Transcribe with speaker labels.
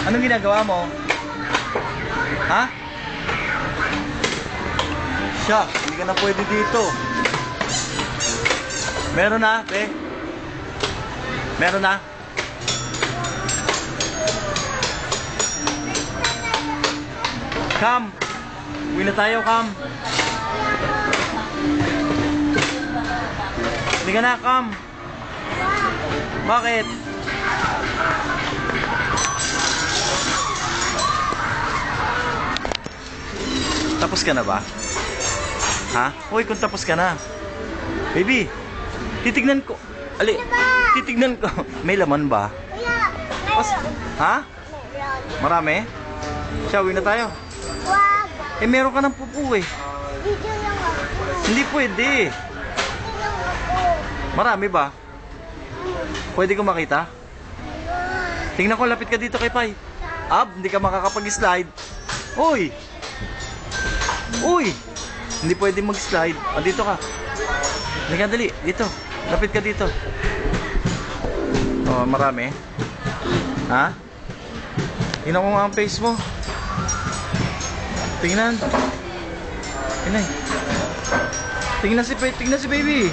Speaker 1: Anong ginagawa mo? Ha? Siya, hindi ka na pwede dito. Meron na, pe? Meron na? Come! Uwi na tayo, come! Hindi ka na, come! Bakit? Tapos ka na ba? Ha? Uy, kung tapos ka na. Baby, titignan ko. Ali, titignan ko. May laman ba? Ha? Marami? Siya, uwi na tayo.
Speaker 2: Wag.
Speaker 1: Eh, meron ka ng pupu eh.
Speaker 2: Video lang ako.
Speaker 1: Hindi pwede.
Speaker 2: Video lang ako.
Speaker 1: Marami ba? Pwede ko makita? Tingnan ko, lapit ka dito kay Pai. Ab, hindi ka makakapag-slide. Uy! Uy! Hindi pwede mag-slide. O, dito ka. Hindi ka, dali. Dito. Lapit ka dito. Oh, marami. Ha? Tingnan ko nga ang face mo. Tingnan. Tingnan. Tingnan si baby.